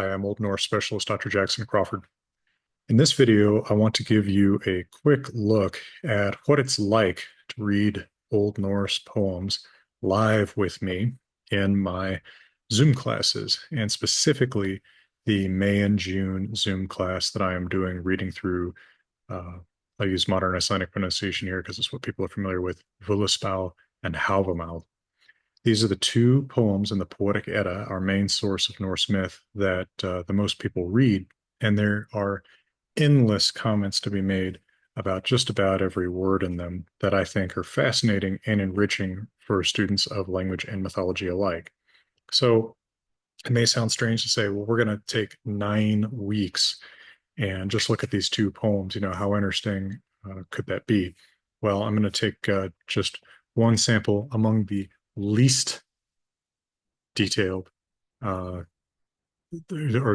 Hi, I'm Old Norse specialist Dr. Jackson Crawford. In this video, I want to give you a quick look at what it's like to read Old Norse poems live with me in my Zoom classes, and specifically the May and June Zoom class that I am doing reading through. Uh, I use modern Icelandic pronunciation here because it's what people are familiar with, Völuspá and Hávamál. These are the two poems in the Poetic Edda, our main source of Norse myth, that the most people read. And there are endless comments to be made about just about every word in them that I think are fascinating and enriching for students of language and mythology alike. So it may sound strange to say, well, we're going to take 9 weeks and just look at these two poems. How interesting could that be? Well, I'm going to take just one sample among the least detailed, uh, or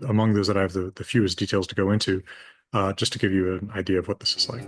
among those that I have the fewest details to go into, just to give you an idea of what this is like.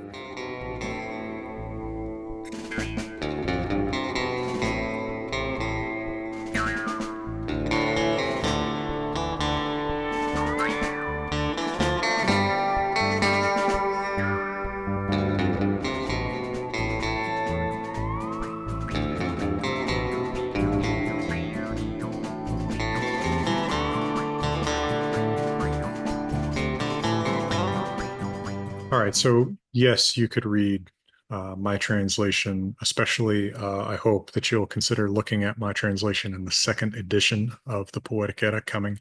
All right, so yes, you could read my translation, especially I hope that you'll consider looking at my translation in the second edition of the Poetic Edda coming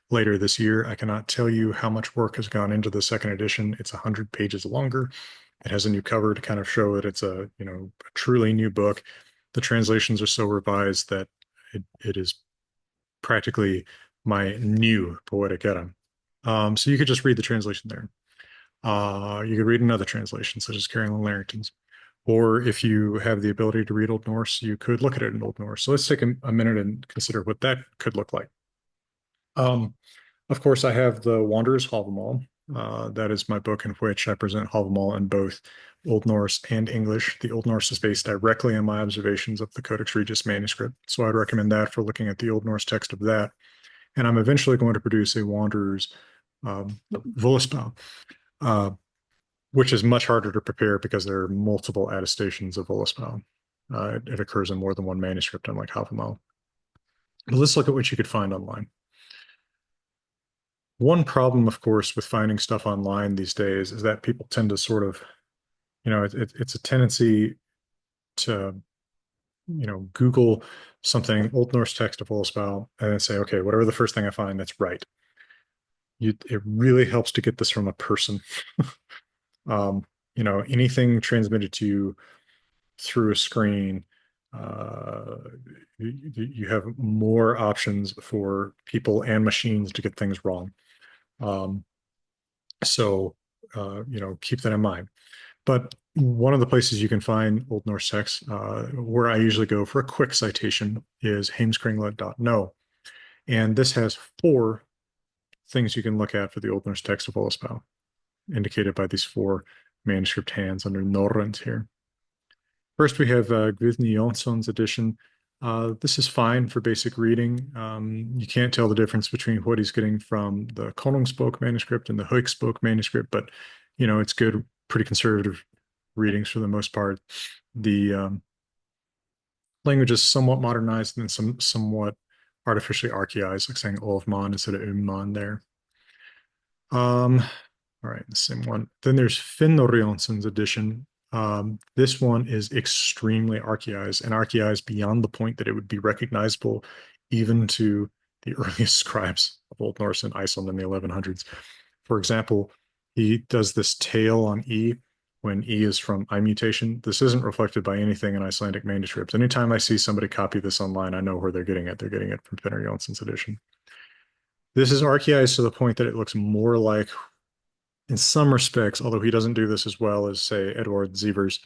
later this year. I cannot tell you how much work has gone into the second edition. It's 100 pages longer. It has a new cover to kind of show that it's a truly new book. The translations are so revised that it is practically my new Poetic Edda. So you could just read the translation there. You could read another translation, such as Carolyn Larrington's. Or if you have the ability to read Old Norse, you could look at it in Old Norse. So let's take a minute and consider what that could look like. Um, of course, I have the Wanderer's Hávamál. That is my book in which I present Hávamál in both Old Norse and English. The Old Norse is based directly on my observations of the Codex Regius manuscript, so I'd recommend that for looking at the Old Norse text of that. And I'm eventually going to produce a Wanderer's Völuspá, uh, which is much harder to prepare because there are multiple attestations of Völuspá. It occurs in more than one manuscript, unlike Hávamál. But let's look at what you could find online. One problem, of course, with finding stuff online these days is that people tend to sort of, it's a tendency to, Google something, Old Norse text of Völuspá, and then say, okay, whatever the first thing I find, that's right. It really helps to get this from a person. Anything transmitted to you through a screen, uh, you have more options for people and machines to get things wrong. Um, so, keep that in mind. But one of the places you can find Old Norse text, where I usually go for a quick citation, is heimskringla.no. And this has 4 things you can look at for the Old Norse text of Völuspá, indicated by these 4 manuscript hands under Norrönt here. First, we have Guðni Jonsson's edition. This is fine for basic reading. You can't tell the difference between what he's getting from the Konungsbok manuscript and the Hauksbok manuscript, but it's good, pretty conservative readings for the most part. The language is somewhat modernized and somewhat artificially archaized, like saying Olfman instead of Umman there. All right, the same one. Then there's Finnur Jonsson's edition. This one is extremely archaized and archaized beyond the point that it would be recognizable even to the earliest scribes of Old Norse in Iceland in the 1100s. For example, he does this tail on E when E is from I mutation. This isn't reflected by anything in Icelandic manuscripts. Anytime I see somebody copy this online, I know where they're getting it. They're getting it from Finnur Jonsson's edition. This is archaized to the point that it looks more like, in some respects, although he doesn't do this as well as, say, Edward Sievers,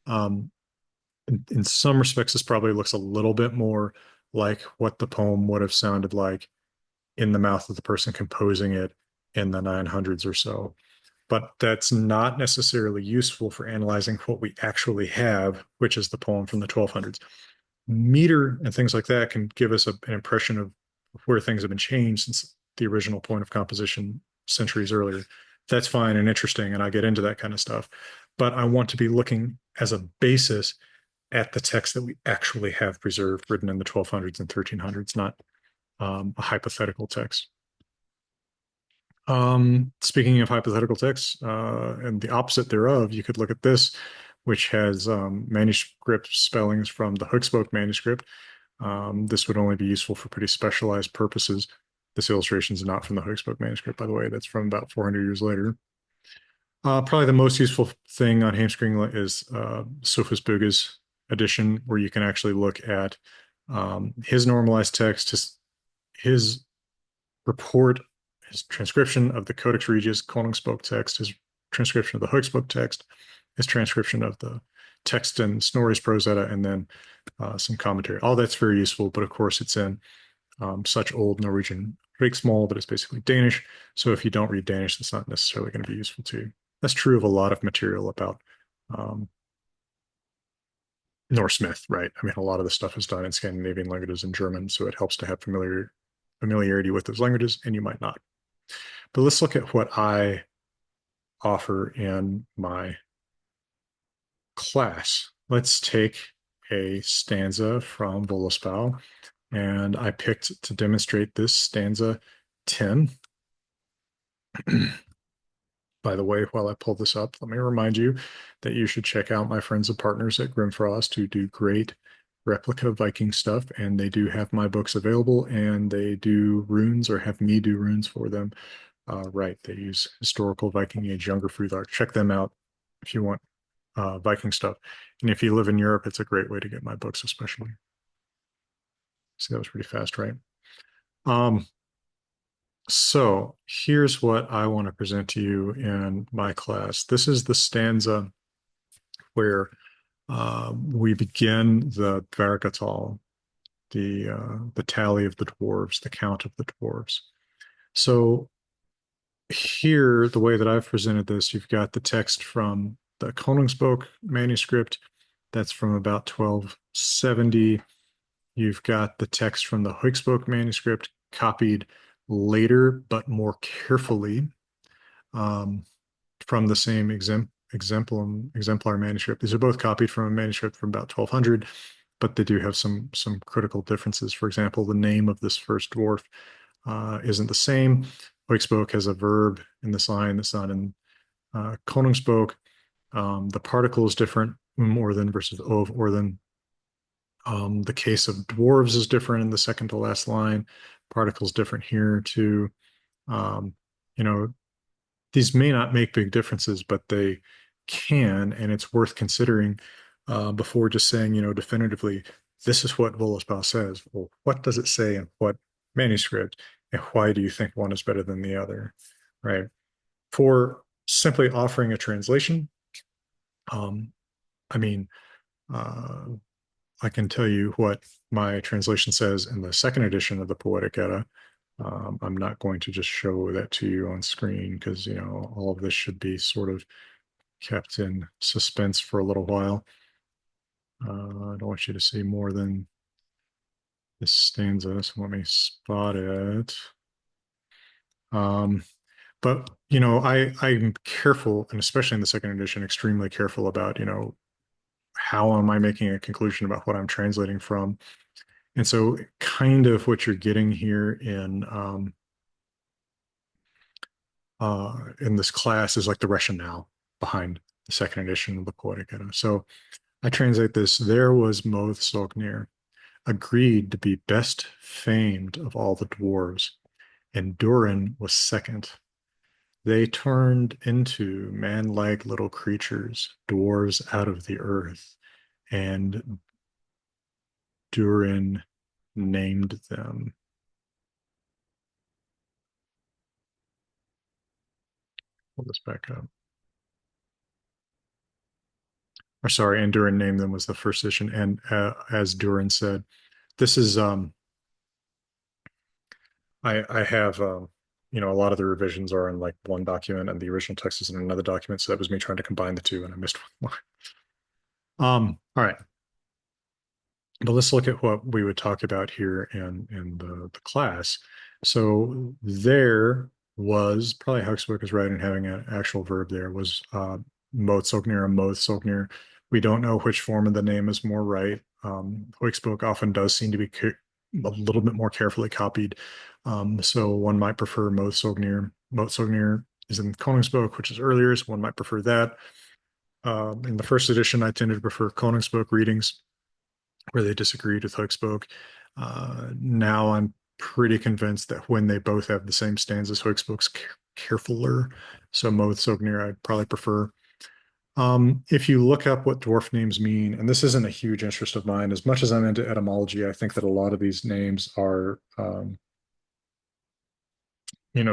in some respects, this probably looks a little bit more like what the poem would have sounded like in the mouth of the person composing it in the 900s or so. But that's not necessarily useful for analyzing what we actually have, which is the poem from the 1200s. Meter and things like that can give us an impression of where things have been changed since the original point of composition centuries earlier. That's fine and interesting, and I get into that kind of stuff. But I want to be looking as a basis at the text that we actually have preserved, written in the 1200s and 1300s, not a hypothetical text. Speaking of hypothetical texts, and the opposite thereof, you could look at this, which has manuscript spellings from the Hookspoke manuscript. This would only be useful for pretty specialized purposes. This illustration is not from the Hookspoke manuscript, by the way. That's from about 400 years later. Probably the most useful thing on Heemskringla is Sophus Bugge's edition, where you can actually look at his normalized text, his report, his transcription of the Codex Regius Koningsboek text, his transcription of the Hooksbook text, his transcription of the text in Snorri's Prose Edda, and then some commentary. All that's very useful, but of course it's in such old Norwegian riksmål that it's basically Danish. So if you don't read Danish, that's not necessarily going to be useful to you. That's true of a lot of material about Norse myth, right? I mean, a lot of the stuff is done in Scandinavian languages and German, so it helps to have familiarity with those languages, and you might not. But let's look at what I offer in my class. Let's take a stanza from Völuspá, and I picked to demonstrate this stanza 10. By the way, while I pull this up, let me remind you that you should check out my friends and partners at Grimfrost, who do great replica Viking stuff, and they do have my books available, and they do runes or have me do runes for them. Right, they use historical Viking Age Younger Frühlar. Check them out if you want Viking stuff. And if you live in Europe, it's a great way to get my books, especially. See, that was pretty fast, right? So here's what I want to present to you in my class. This is the stanza where we begin the Dvergatal, the tally of the dwarves, the count of the dwarves. So here, the way that I've presented this, you've got the text from the Koningsboek manuscript. That's from about 1270. You've got the text from the Hooksboek manuscript, copied later but more carefully from the same exemplar manuscript. These are both copied from a manuscript from about 1200, but they do have some critical differences. For example, the name of this first dwarf isn't the same. Hooksboek has a verb in this line that's not in Koningsboek. The particle is different, Orthen versus of Orthen. The case of dwarves is different in the second to last line. Particle's different here too. You know, these may not make big differences, but they can, and it's worth considering before just saying, definitively, this is what Völuspá says. Well, what does it say in what manuscript, and why do you think one is better than the other, right? For simply offering a translation, I mean, I can tell you what my translation says in the second edition of the Poetic Edda. I'm not going to just show that to you on screen because, all of this should be sort of kept in suspense for a little while. I don't want you to see more than this stanza, so let me spot it. But, I'm careful, and especially in the second edition, extremely careful about, how am I making a conclusion about what I'm translating from? And so kind of what you're getting here in this class is like the rationale behind the second edition of the Poetic Edda. So I translate this: there was Moth Sognir, agreed to be best famed of all the dwarves, and Durin was second. They turned into man-like little creatures, dwarves out of the earth, and Durin named them. Pull this back up. Or sorry, and Durin named them was the first edition. And as Durin said, this is I have a lot of the revisions are in like one document and the original text is in another document. So that was me trying to combine the two, and I missed one more. All right. But let's look at what we would talk about here in the class. So there was probably Huxbook is right in having an actual verb there was Moatsognir and Moatsognir. We don't know which form of the name is more right. Huxbook often does seem to be a little bit more carefully copied. So one might prefer Moatsognir. Moatsognir is in Koningsboek, which is earlier, so one might prefer that. In the first edition, I tended to prefer Koningsboek readings where they disagreed with Huxbook. Now I'm pretty convinced that when they both have the same stanzas, Huxbook's carefuler. So Moatsognir I'd probably prefer. If you look up what dwarf names mean, and this isn't a huge interest of mine, as much as I'm into etymology, I think that a lot of these names are,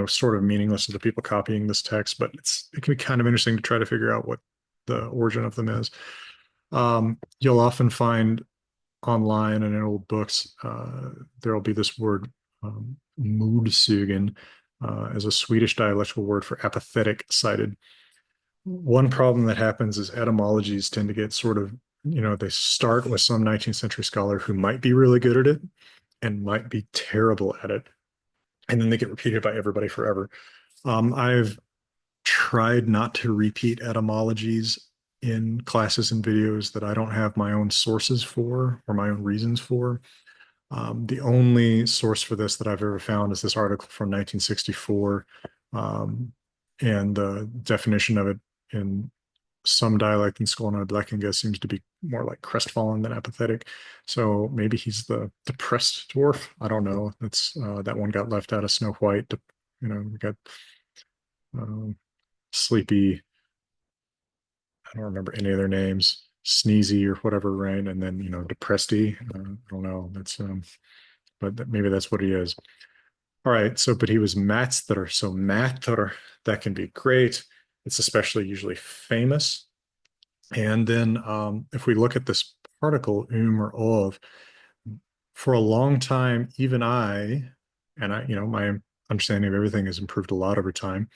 sort of meaningless to the people copying this text, but it can be kind of interesting to try to figure out what the origin of them is. You'll often find online and in old books, there'll be this word moodsugen as a Swedish dialectal word for apathetic sided. One problem that happens is etymologies tend to get sort of, they start with some 19th century scholar who might be really good at it and might be terrible at it. And then they get repeated by everybody forever. I've tried not to repeat etymologies in classes and videos that I don't have my own sources for or my own reasons for. The only source for this that I've ever found is this article from 1964, and the definition of it in some dialect in Skåne and Blekinge seems to be more like crestfallen than apathetic. So maybe he's the depressed dwarf. I don't know. That's that one got left out of Snow White. We got um, sleepy. I don't remember any of their names. Sneezy or whatever, right? And then depressedy. I don't know. That's but maybe that's what he is. All right. So, but he was Matster. So Matter, that can be great. It's especially usually famous. And then if we look at this particle, or of, for a long time, even my understanding of everything has improved a lot over time,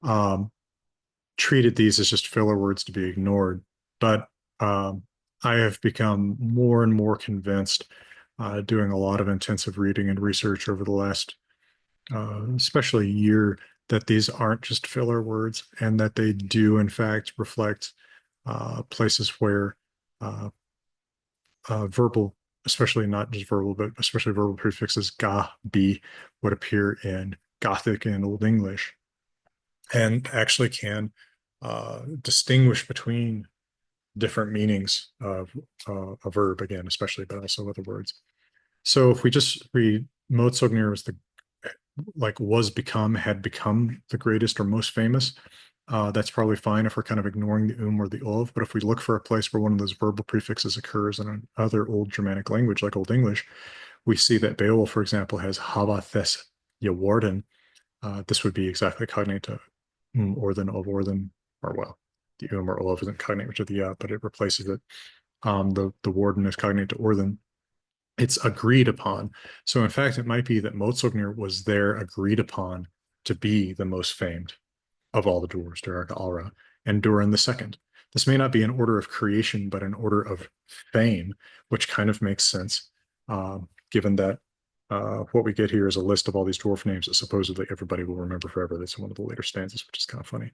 um, treated these as just filler words to be ignored. But um, I have become more and more convinced, doing a lot of intensive reading and research over the last, especially year, that these aren't just filler words and that they do, in fact, reflect places where verbal, especially not just verbal, but especially verbal prefixes ga, be, would appear in Gothic and Old English and actually can distinguish between different meanings of a verb, again, especially, but also other words. So if we just read Mozsognir was had become the greatest or most famous, that's probably fine if we're kind of ignoring the or the ov. But if we look for a place where one of those verbal prefixes occurs in another Old Germanic language like Old English, we see that Beowulf, for example, has hava thes Yawarden. This would be exactly cognate to Orthen of Orthen, or well, the or ov isn't cognate to the but it replaces it. The warden is cognate to Orthen. It's agreed upon. So in fact, it might be that Mozsognir was there agreed upon to be the most famed of all the dwarves, Durarka Alra, and Durin the second. This may not be an order of creation, but an order of fame, which kind of makes sense, given that what we get here is a list of all these dwarf names that supposedly everybody will remember forever. That's one of the later stanzas, which is kind of funny.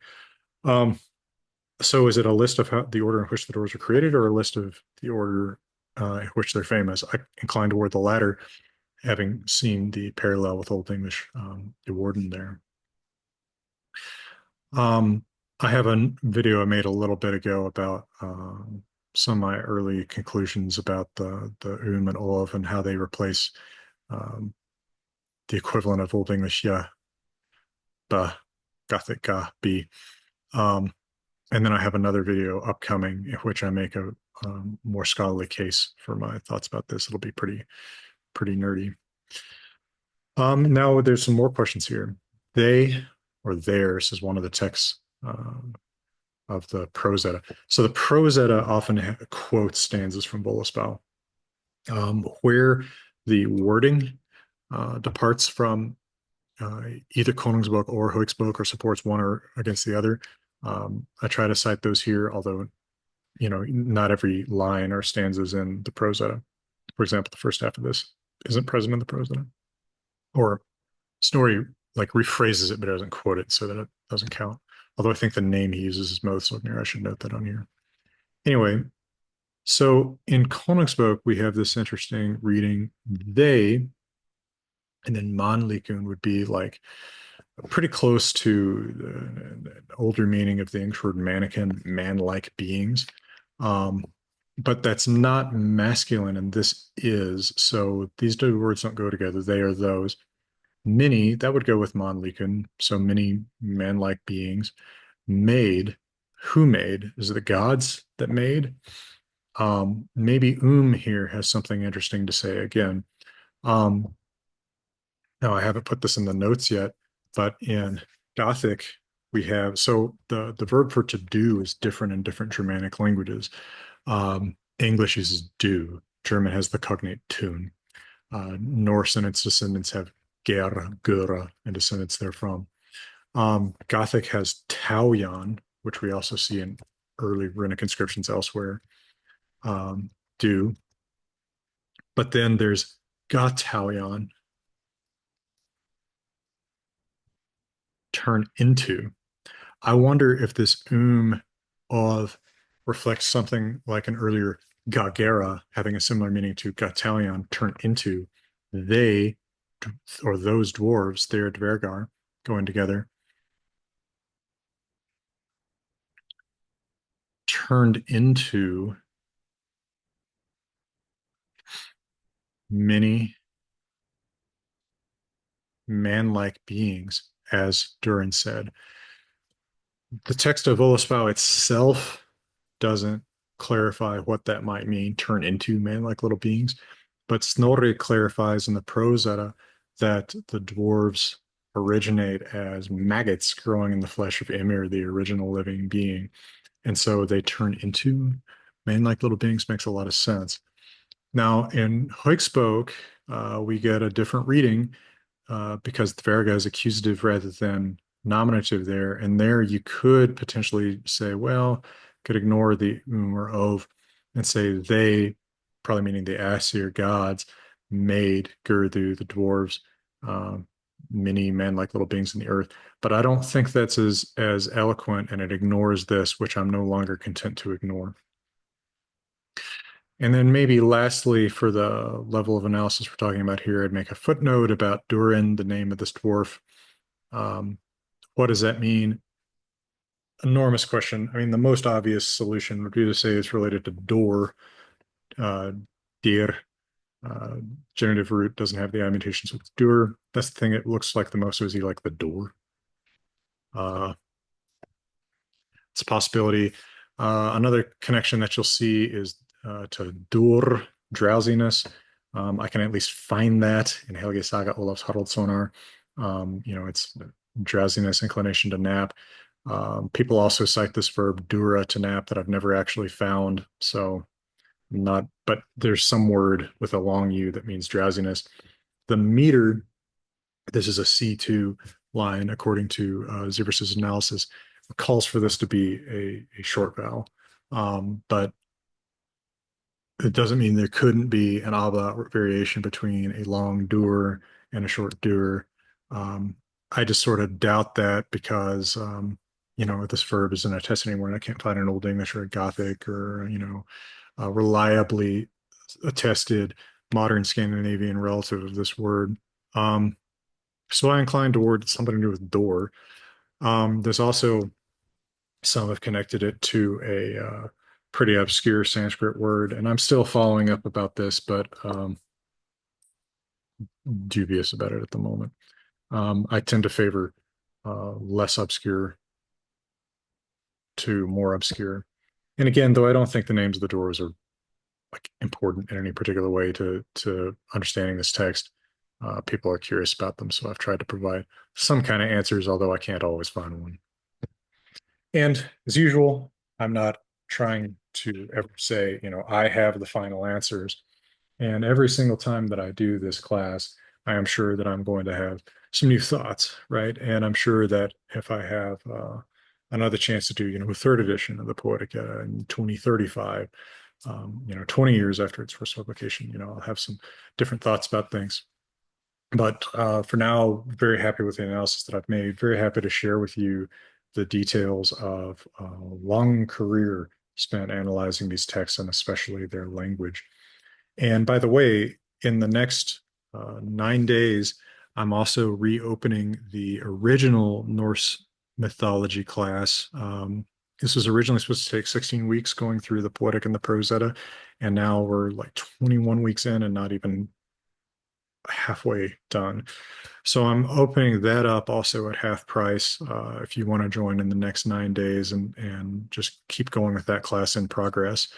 So is it a list of the order in which the dwarves were created, or a list of the order in which they're famous? I incline toward the latter, having seen the parallel with Old English, the warden there. I have a video I made a little bit ago about some of my early conclusions about the and of and how they replace um, the equivalent of Old English yeah, ba, Gothic ga, be. And then I have another video upcoming in which I make a more scholarly case for my thoughts about this. It'll be pretty nerdy. Now there's some more questions here. They or theirs is one of the texts of the Prose Edda. So the Prose Edda often quotes stanzas from Völuspá, where the wording departs from either Koningsboek or Huxboek or supports one or against the other. I try to cite those here, although not every line or stanzas in the Prose Edda. For example, the first half of this isn't present in the Prose Edda, or Snorri like rephrases it, but doesn't quote it, so that it doesn't count. Although I think the name he uses is Mothsogner. I should note that on here. Anyway, so in Koningsbok, we have this interesting reading. They, and then Manlikun would be like pretty close to the older meaning of the English word mannequin, man-like beings. Um, but that's not masculine, and this is. So these two words don't go together. They are those. Many, that would go with Manlikun. So many man-like beings. Made, who made? Is it the gods that made? Maybe here has something interesting to say again. Um, now, I haven't put this in the notes yet, but in Gothic, we have so the verb for to do is different in different Germanic languages. English uses do. German has the cognate tun. Norse and its descendants have ger, gura, and descendants therefrom. Gothic has taujan, which we also see in early runic inscriptions elsewhere. Do, but then there's gataujan, turn into. I wonder if this of reflects something like an earlier gagera having a similar meaning to gatalion, turn into. They, or those dwarves, they're dvergar, going together, turned into many man-like beings, as Durin said. The text of Voluspa itself doesn't clarify what that might mean, turn into man-like little beings. But Snorri clarifies in the Prose Edda that the dwarves originate as maggots growing in the flesh of Ymir, the original living being. And so they turn into man-like little beings. Makes a lot of sense. Now, in Hoikspoke, we get a different reading because the Verga is accusative rather than nominative there. And there you could potentially say, well, could ignore the or of and say they, probably meaning the Aesir gods, made Gurdu, the dwarves, um, many men-like little beings in the earth. But I don't think that's as eloquent, and it ignores this, which I'm no longer content to ignore. And then maybe lastly, for the level of analysis we're talking about here, I'd make a footnote about Durin, the name of this dwarf. Um, what does that mean? Enormous question. I mean, the most obvious solution would be to say it's related to door. Uh, dir, uh, genitive root doesn't have the I mutation, so it's dur. That's the thing it looks like the most. So is he like the door? Uh, it's a possibility. Another connection that you'll see is to dur, drowsiness. I can at least find that in Helge Saga Olaf's Haraldssonar. It's drowsiness, inclination to nap. People also cite this verb dura to nap that I've never actually found. So not, but there's some word with a long U that means drowsiness. The meter, this is a C2 line according to Zebrus's analysis, calls for this to be a short vowel. But it doesn't mean there couldn't be an abla variation between a long dur and a short dur. I just sort of doubt that because, this verb isn't attested anymore, and I can't find an Old English or a Gothic or, reliably attested modern Scandinavian relative of this word. So I incline toward something to do with door. There's also some have connected it to a pretty obscure Sanskrit word, and I'm still following up about this, but dubious about it at the moment. I tend to favor less obscure to more obscure. And again, though I don't think the names of the doors are like important in any particular way to understanding this text, people are curious about them, so I've tried to provide some kind of answers, although I can't always find one. And as usual, I'm not trying to ever say, I have the final answers. And every single time that I do this class, I am sure that I'm going to have some new thoughts, right? And I'm sure that if I have another chance to do, a third edition of the Poetic Edda in 2035, 20 years after its first publication, I'll have some different thoughts about things. But for now, very happy with the analysis that I've made. Very happy to share with you the details of a long career spent analyzing these texts and especially their language. And by the way, in the next 9 days, I'm also reopening the original Norse mythology class. This was originally supposed to take 16 weeks going through the Poetic and the Prose Edda, and now we're like 21 weeks in and not even halfway done. So I'm opening that up also at half price if you want to join in the next 9 days and just keep going with that class in progress.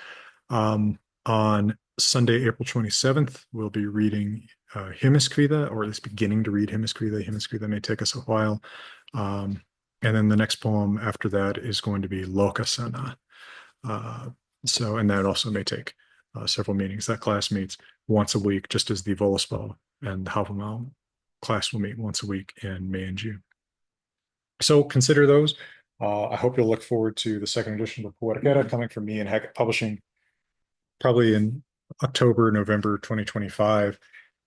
On Sunday, April 27th, we'll be reading Himiskvida, or at least beginning to read Himiskvida. Himiskvida may take us a while. And then the next poem after that is going to be Lokasana. Uh, and that also may take several meetings. That class meets once a week, just as the Volaspal and the Havamal class will meet once a week in May and June. So consider those. I hope you'll look forward to the second edition of Poetic Edda coming from me and Hackett Publishing probably in October, November 2025.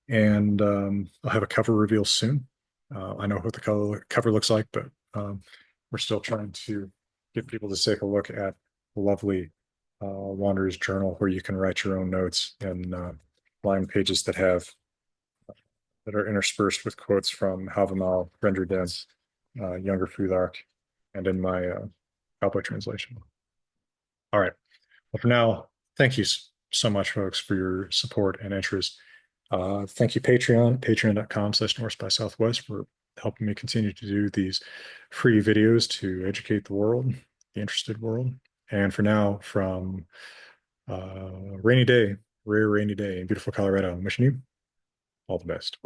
And I'll have a cover reveal soon. I know what the cover looks like, but we're still trying to get people to take a look at the lovely Wanderer's Journal, where you can write your own notes and line pages that are interspersed with quotes from Havamal, Renderdez, Younger Futhark, and in my cowboy translation. All right. Well, for now, thank you so much, folks, for your support and interest. Thank you, Patreon, patreon.com/Norse by Southwest, for helping me continue to do these free videos to educate the world, the interested world. And for now, from rainy day, rare rainy day in beautiful Colorado, I'm wishing you all the best.